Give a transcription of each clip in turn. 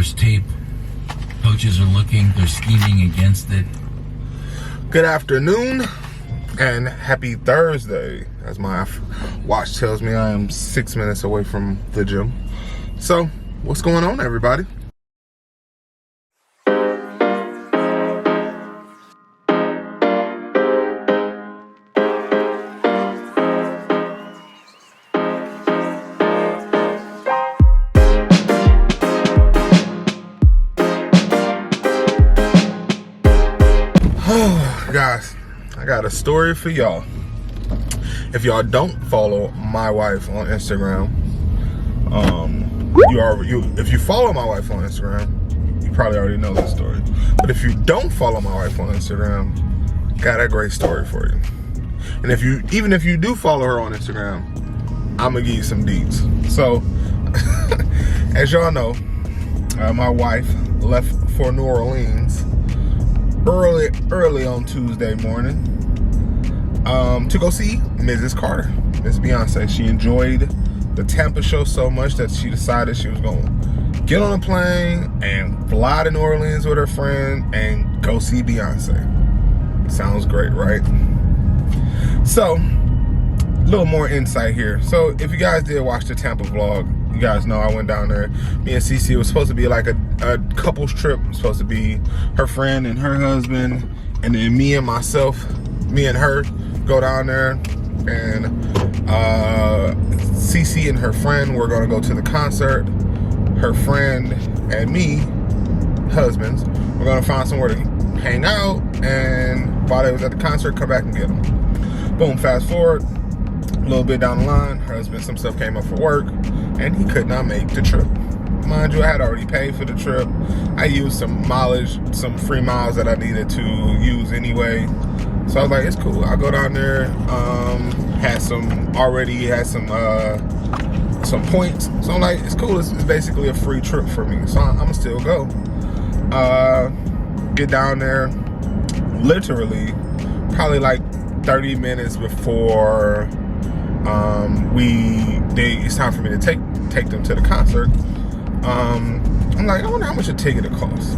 There's tape. Coaches are looking. They're scheming against it. Good afternoon and happy Thursday. As my watch tells me, I am 6 minutes away from the gym. So, what's going on, everybody? Guys, I got a story for y'all. If y'all don't follow my wife on Instagram, if you follow my wife on Instagram, you probably already know this story. But if you don't follow my wife on Instagram, got a great story for you. And even if you do follow her on Instagram, I'm gonna give you some deeds. So, as y'all know, my wife left for New Orleans early on Tuesday morning to go see Mrs. Carter, Miss Beyonce. She enjoyed the Tampa show so much that she decided she was going to get on a plane and fly to New Orleans with her friend and go see Beyonce. Sounds great, right? So, a little more insight here. So, if you guys did watch the Tampa vlog, you guys know I went down there. Me and Cece, it was supposed to be like a couple's trip. It was supposed to be her friend and her husband, and then me and her go down there, and Cece and her friend were gonna go to the concert. Her friend and me, husbands, we're gonna find somewhere to hang out, and while they was at the concert, come back and get them. Boom, fast forward a little bit down the line, her husband, some stuff came up for work, and he could not make the trip. Mind you, I had already paid for the trip. I used some mileage, some free miles that I needed to use anyway. So I was like, it's cool. I'll go down there. Had some points. So I'm like, it's cool. It's basically a free trip for me. So I'm gonna still go. Get down there, literally, probably like 30 minutes before it's time for me to take them to the concert. I'm like, I wonder how much a ticket it costs.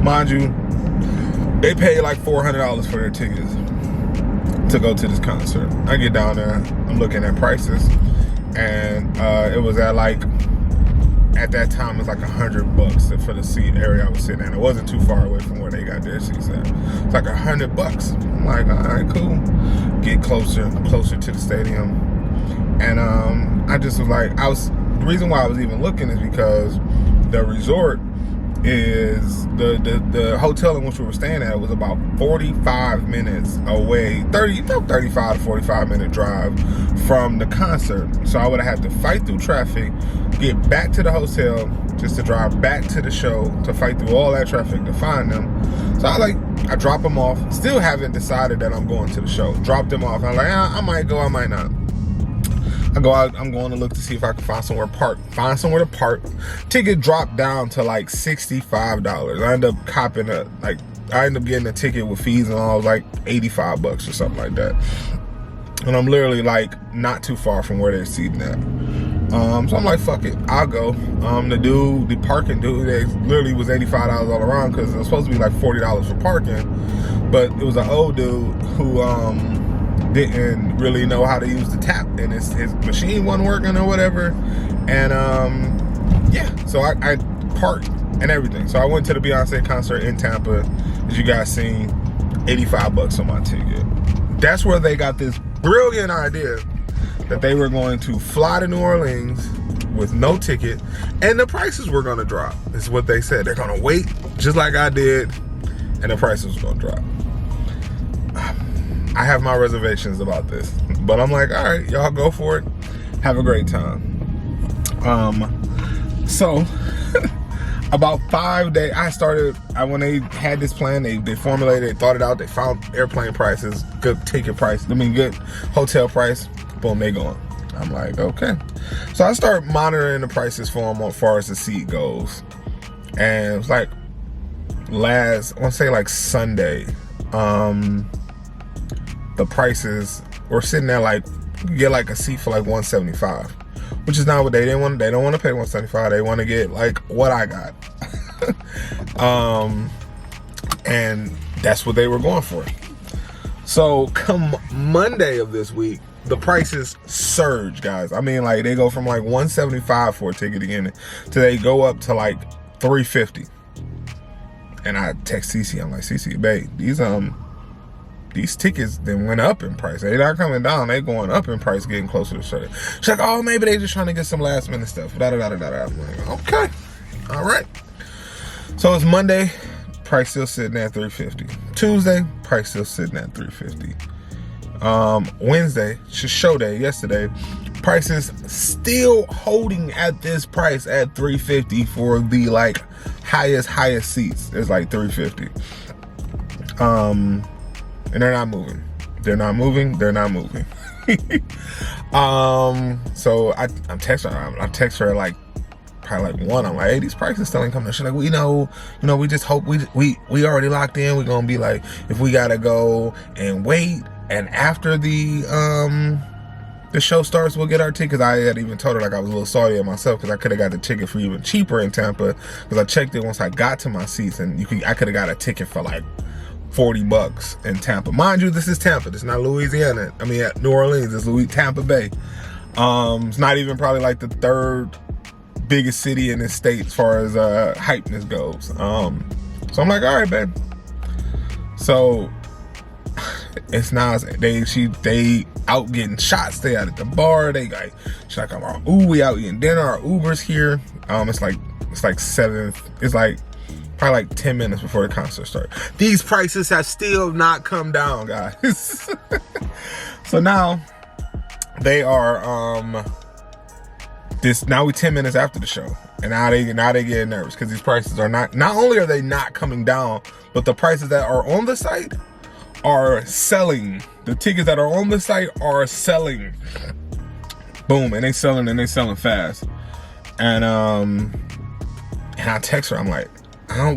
Mind you, they paid like $400 for their tickets to go to this concert. I get down there, I'm looking at prices, and it was at that time, it was like $100 for the seat area I was sitting at. It wasn't too far away from where they got their seats at. It's like $100. I'm like, all right, cool. Get closer to the stadium, and I just was like, the reason why I was even looking is because the resort is the hotel in which we were staying at was about 45 minutes away, about 35 to 45 minute drive from the concert. So I would have had to fight through traffic, get back to the hotel, just to drive back to the show, to fight through all that traffic to find them. So I drop them off. Still haven't decided that I'm going to the show. Dropped them off. I'm like, I might go, I might not. I go out, I'm going to look to see if I can find somewhere to park. Ticket dropped down to like $65. I end up getting a ticket with fees and all, like $85 or something like that. And I'm literally like not too far from where they're seating at. So I'm like, fuck it, I'll go. The parking dude, they literally was $85 all around, because it was supposed to be like $40 for parking. But it was an old dude who didn't really know how to use the tap, and his machine wasn't working or whatever. And yeah, so I parked and everything. So I went to the Beyonce concert in Tampa. As you guys seen, $85 on my ticket. That's where they got this brilliant idea that they were going to fly to New Orleans with no ticket, and the prices were going to drop. This is what they said. They're going to wait just like I did, and the prices were going to drop. I have my reservations about this, but I'm like, all right, y'all go for it. Have a great time. So about 5 days, when they had this plan, they formulated, they thought it out, they found airplane prices, good ticket price, good hotel price, boom, they going. I'm like, okay. So I start monitoring the prices for them as far as the seat goes. And it was like I want to say like Sunday, the prices were sitting there like, you get like a seat for like $175. which is not what they didn't want. They don't want to pay $175. They want to get like what I got. And that's what they were going for. So come Monday of this week, the prices surge, guys. I mean, like, they go from like $175 for a ticket again to they go up to like $350. And I text Cece, I'm like, Cece, babe, these tickets then went up in price. They're not coming down, they going up in price, getting closer to shutting. She's like, oh, maybe they just trying to get some last minute stuff. I'm like, okay, all right. So it's Monday, price still sitting at $350. Tuesday, price still sitting at $350. Wednesday, show day, yesterday, prices still holding at this price at $350 for the like highest seats. It's like $350. And they're not moving. They're not moving. So I'm texting her. I text her like probably like 1. I'm like, hey, these prices still ain't coming. She's like, we know, we just hope we already locked in. We're gonna be like, if we gotta go and wait, and after the show starts, we'll get our tickets. I had even told her like I was a little salty at myself because I could have got the ticket for even cheaper in Tampa, because I checked it once I got to my seats, and I could have got a ticket for like $40 in Tampa. Mind you, this is Tampa. This is not Louisiana. I mean, New Orleans. It's Tampa Bay. It's not even probably like the 3rd biggest city in this state as far as hypeness goes. So I'm like, all right, babe. So it's now they out getting shots. They out at the bar. She's like, we out eating dinner. Our Uber's here. It's like 7. It's like probably like 10 minutes before the concert starts. These prices have still not come down, guys. So now they are now we 10 minutes after the show, and now they getting nervous because these prices are not only are they not coming down, but the prices that are on the site are selling. The tickets that are on the site are selling. Boom, and they selling fast. And I text her, I'm like,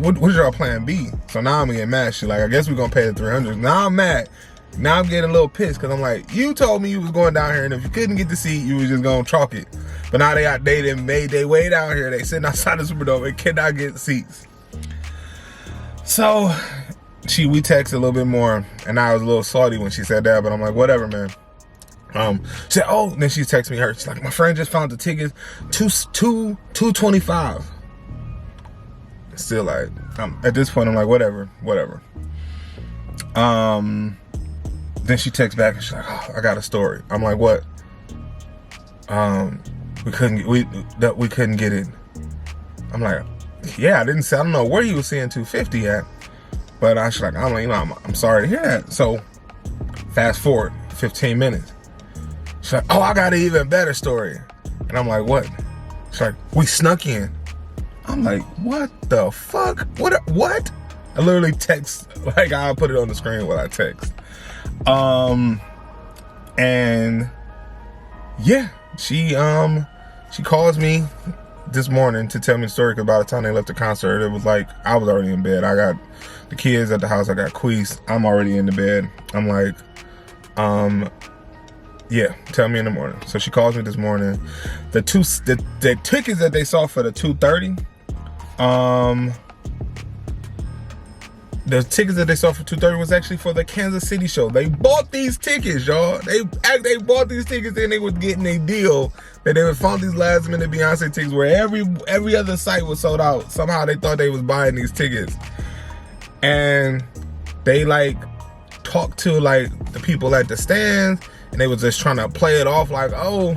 what's your plan B? So now I'm getting mad. She's like, I guess we're gonna pay the $300. Now I'm mad. Now I'm getting a little pissed because I'm like, you told me you was going down here, and if you couldn't get the seat, you was just gonna chalk it. But now they done made their way down here. They sitting outside the Superdome and cannot get seats. So we texted a little bit more, and I was a little salty when she said that, but I'm like, whatever, man. She said, oh, and then she texted me her. She's like, my friend just found the tickets, $225. Still like, at this point, I'm like, whatever. Then she texts back and she's like, oh, I got a story. I'm like, what? We couldn't get it. I'm like, yeah, I don't know where you was seeing 250 at, but I was like, I'm sorry to hear that. So fast forward 15 minutes. She's like, oh, I got an even better story. And I'm like, what? She's like, we snuck in. I'm like, what the fuck? What? I literally text, like, I'll put it on the screen what I text. And yeah, she calls me this morning to tell me the story, because by the time they left the concert, it was like, I was already in bed. I got the kids at the house. I got Queese. I'm already in the bed. I'm like, yeah, tell me in the morning. So she calls me this morning. The tickets that they saw for the 2:30, the tickets that they saw for 2:30 was actually for the Kansas City show. They bought these tickets, y'all. They bought these tickets, and they were getting a deal that they would found these last minute Beyonce tickets where every other site was sold out. Somehow they thought they was buying these tickets, and they like talked to like the people at the stands, and they was just trying to play it off like, oh,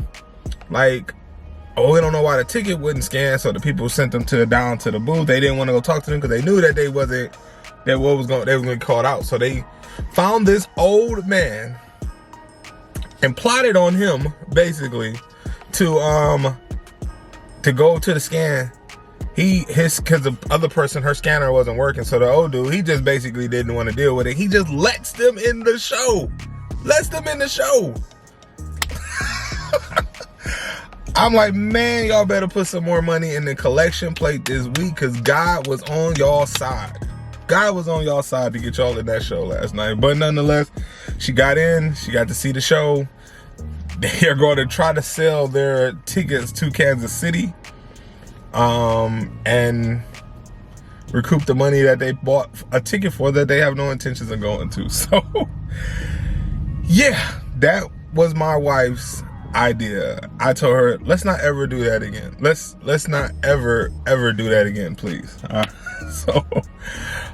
we don't know why the ticket wouldn't scan. So the people sent them down to the booth. They didn't want to go talk to them because they knew that they were going to get called out. So they found this old man and plotted on him basically to go to the scan. Because the other person, her scanner wasn't working. So the old dude, he just basically didn't want to deal with it. He just lets them in the show. I'm like, man, y'all better put some more money in the collection plate this week, because God was on y'all side. God was on y'all side to get y'all in that show last night. But nonetheless, she got in. She got to see the show. They are going to try to sell their tickets to Kansas City, and recoup the money that they bought a ticket for that they have no intentions of going to. So, yeah, that was my wife's idea. I told her, let's not ever do that again. Let's not ever do that again, please. So,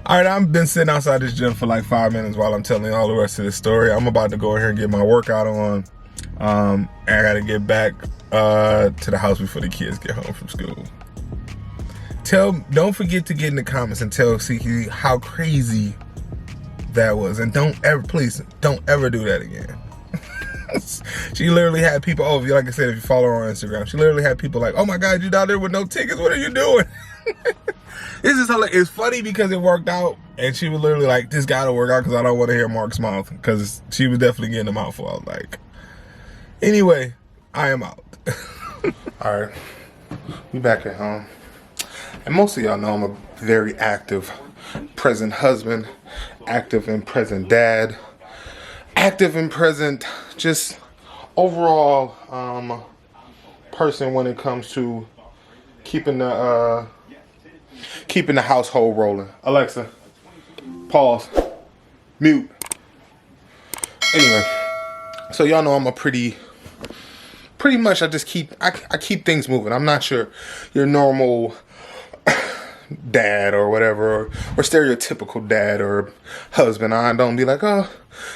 all right, I've been sitting outside this gym for like 5 minutes while I'm telling you all the rest of this story. I'm about to go here and get my workout on. And I gotta get back to the house before the kids get home from school. Don't forget to get in the comments and tell Kiki how crazy that was, and please don't ever do that again. She literally had people, like I said, if you follow her on Instagram, she literally had people like, oh my God, you down there with no tickets, what are you doing? It's funny because it worked out, and she was literally like, this gotta work out because I don't want to hear Mark's mouth, because she was definitely getting a mouthful. I was like, anyway, I am out. All right, we back at home. And most of y'all know I'm a very active, present husband, active and present dad, active and present, just overall person when it comes to keeping the household rolling. Alexa, pause, mute. Anyway, so y'all know I'm a pretty much I keep things moving. I'm not your normal dad or whatever, or stereotypical dad or husband. I don't be like, oh,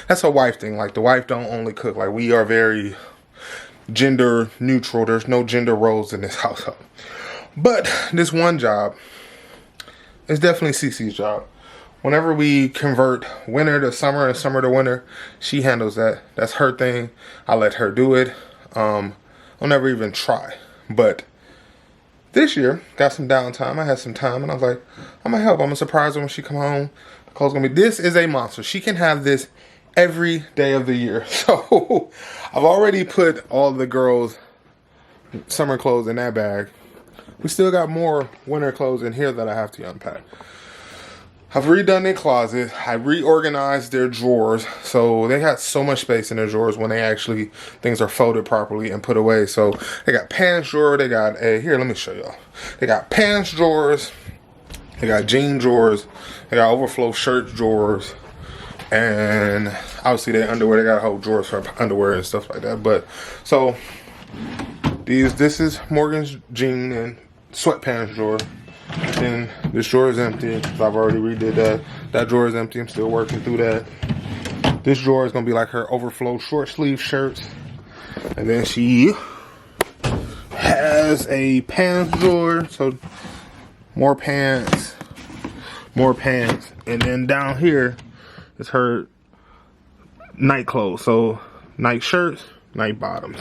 that's a wife thing. Like, the wife don't only cook. Like, we are very gender neutral. There's no gender roles in this household. But this one job is definitely Cece's job. Whenever we convert winter to summer and summer to winter, she handles that. That's her thing. I let her do it. I'll never even try. But this year, got some downtime. I had some time, and I was like, I'm gonna help. I'm gonna surprise her when she come home. This is a monster. She can have this every day of the year. So I've already put all the girls' summer clothes in that bag. We still got more winter clothes in here that I have to unpack. I've redone their closet. I reorganized their drawers. So they got so much space in their drawers when things are folded properly and put away. So they got pants drawer. They got here, let me show y'all. They got pants drawers. They got jean drawers. They got overflow shirt drawers. And obviously their underwear. They got whole drawers for underwear and stuff like that. But so this is Morgan's jean and sweatpants drawer. And this drawer is empty. I've already redid that. That drawer is empty. I'm still working through that. This drawer is gonna be like her overflow short sleeve shirts. And then she has a pants drawer. So more pants. And then down here is her night clothes. So night shirts, night bottoms.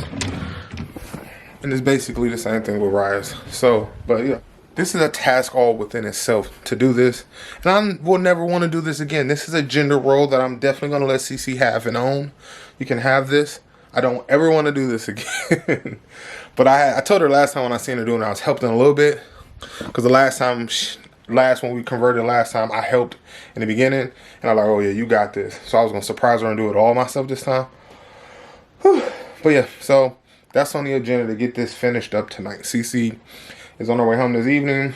And it's basically the same thing with Raya's. So, but yeah. This is a task all within itself to do this. And I will never want to do this again. This is a gender role that I'm definitely going to let Cece have and own. You can have this. I don't ever want to do this again. But I told her last time when I seen her doing it, I was helping a little bit. Because when we converted last time, I helped in the beginning. And I was like, oh yeah, you got this. So I was going to surprise her and do it all myself this time. Whew. But yeah, so that's on the agenda to get this finished up tonight. Cece is on her way home this evening.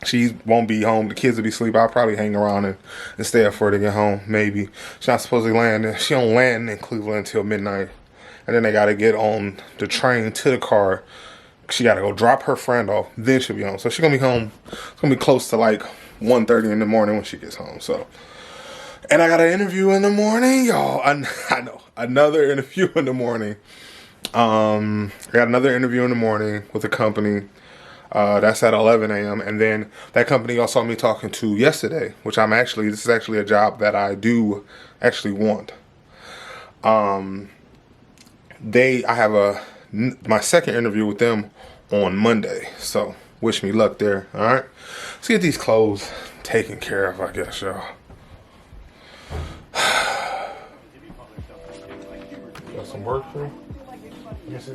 She won't be home. The kids will be asleep. I'll probably hang around and stay up for her to get home, maybe. She's not supposed to land. She don't land in Cleveland until midnight. And then they got to get on the train to the car. She got to go drop her friend off. Then she'll be home. So she's going to be home. It's going to be close to like 1:30 in the morning when she gets home. So, and I got an interview in the morning, y'all. I know. Another interview in the morning. I got another interview in the morning with a company. That's at 11 a.m. And then that company y'all saw me talking to yesterday, which this is actually a job that I do actually want. I have my second interview with them on Monday. So wish me luck there. All right. Let's get these clothes taken care of, I guess, y'all. Got some work for me? Let me see.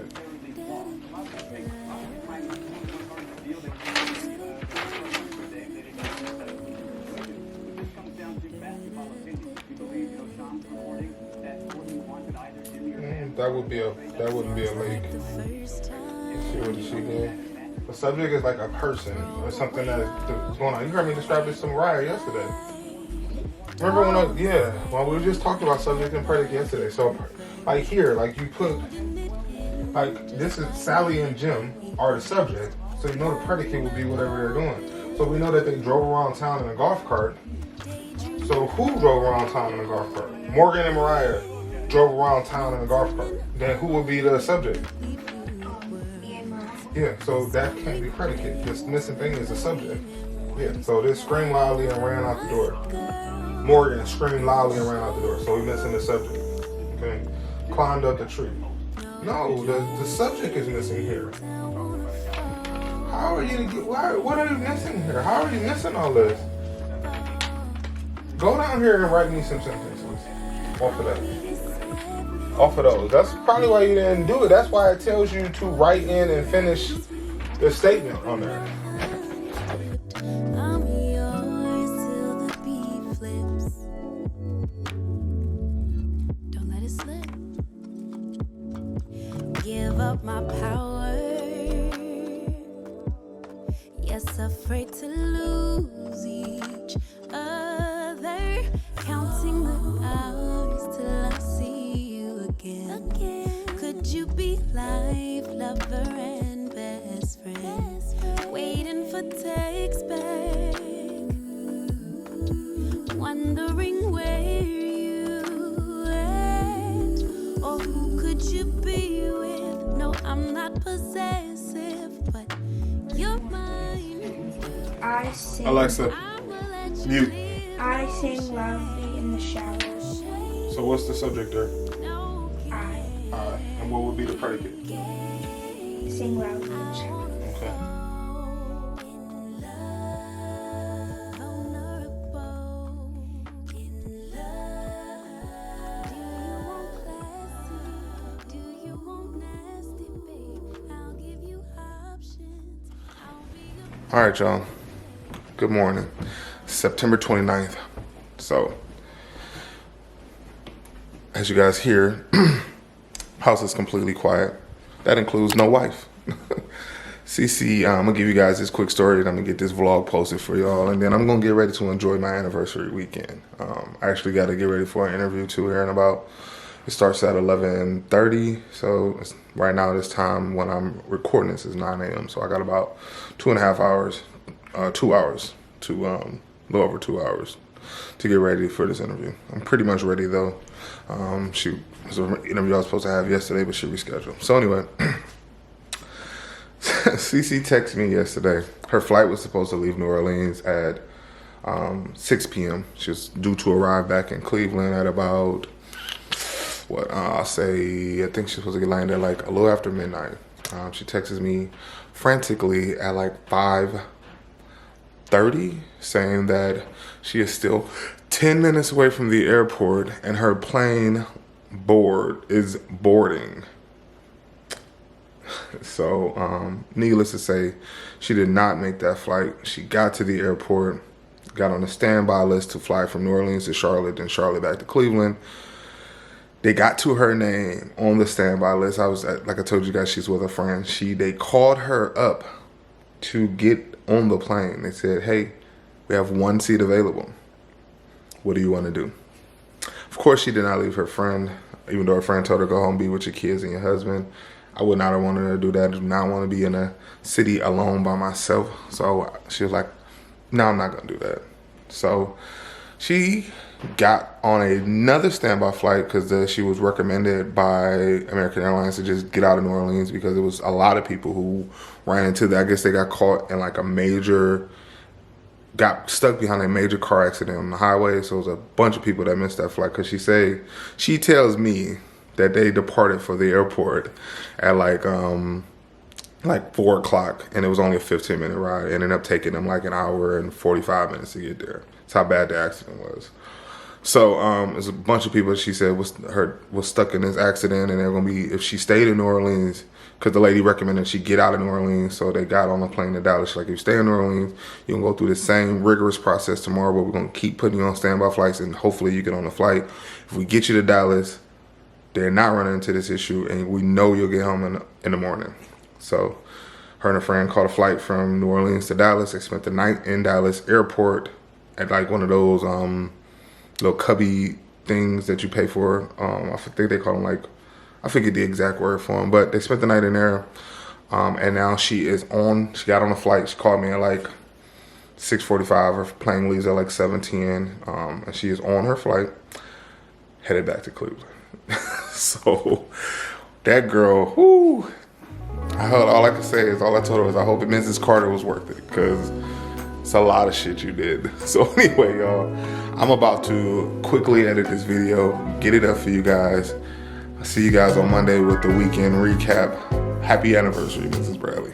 that wouldn't be a lake. Let's see what she did. The subject is like a person or something that is going on. You heard me describe this to Mariah yesterday. Remember when we were just talking about subject and predicate yesterday. So like here, like you put, like this is Sally and Jim are the subject. So you know the predicate would be whatever they're doing. So we know that they drove around town in a golf cart. So who drove around town in a golf cart? Morgan and Mariah drove around town in a golf cart. Then who would be the subject? Yeah, so that can't be predicate. This missing thing is the subject. Yeah, so this screamed loudly and ran out the door. Morgan screamed loudly and ran out the door. So we're missing the subject. Okay, climbed up the tree. No, the subject is missing here. How are you? What are you missing here? How are you missing all this? Go down here and write me some sentences off of that. Off of those. That's probably why you didn't do it. That's why it tells you to write in and finish the statement on there. I'm yours till the beat flips. Don't let it slip. Give up my power. Yes, afraid to lose each other. Counting the hours till I see you again. Could you be life, lover, and best friend? Waiting for text back. Wondering where you at. Or who could you be with? No, I'm not possessive, but you're mine. I sing. Alexa, mute. I sing loudly in the shower. So what's the subject there? I And what would be the predicate? sing loudly in the shower. Okay. All right, y'all. Good morning. September 29th. So, as you guys hear, house is completely quiet. That includes no wife. CC, I'm going to give you guys this quick story and I'm going to get this vlog posted for y'all. And then I'm going to get ready to enjoy my anniversary weekend. I actually got to get ready for an interview too here in about, it starts at 11:30. So right now this time when I'm recording this is 9 a.m. So I got about 2.5 hours, 2 hours to, a little over 2 hours to get ready for this interview. I'm pretty much ready though. She was an interview I was supposed to have yesterday, but she rescheduled. So anyway, CC texted me yesterday. Her flight was supposed to leave New Orleans at 6 p.m. She was due to arrive back in Cleveland at about, I think she's supposed to get landed like a little after midnight. She texts me frantically at like 5:30 saying that she is still 10 minutes away from the airport and her plane is boarding. So, needless to say, she did not make that flight. She got to the airport, got on the standby list to fly from New Orleans to Charlotte, then Charlotte back to Cleveland. They got to her name on the standby list. Like I told you guys, she's with a friend. They called her up to get on the plane. They said, hey, we have one seat available. What do you want to do? Of course, she did not leave her friend, even though her friend told her, go home, be with your kids and your husband. I would not have wanted her to do that. I do not want to be in a city alone by myself. So she was like, no, I'm not going to do that. So she got on another standby flight because she was recommended by American Airlines to just get out of New Orleans because there was a lot of people who ran into that. I guess they got caught in like got stuck behind a major car accident on the highway. So it was a bunch of people that missed that flight because she tells me that they departed for the airport at like 4 o'clock and it was only a 15-minute ride. It ended up taking them like an hour and 45 minutes to get there. That's how bad the accident was. So there's a bunch of people she said was stuck in this accident, and they're gonna be, if she stayed in New Orleans, because the lady recommended she get out of New Orleans, so they got on the plane to Dallas. She's like, if you stay in New Orleans, you can go through the same rigorous process tomorrow, but we're gonna keep putting you on standby flights, and hopefully you get on the flight. If we get you to Dallas, they're not running into this issue, and we know you'll get home in the morning. So her and a friend caught a flight from New Orleans to Dallas. They spent the night in Dallas airport at like one of those little cubby things that you pay for. I think they call them like, I forget the exact word for them, but they spent the night in there. And now she got on a flight. She called me at like 6:45. Her plane leaves at like 7:10. And she is on her flight, headed back to Cleveland. So that girl, whoo, all I can say is, all I told her was, I hope Mrs. Carter was worth it, because it's a lot of shit you did. So anyway, y'all, I'm about to quickly edit this video, get it up for you guys. I'll see you guys on Monday with the weekend recap. Happy anniversary, Mrs. Bradley.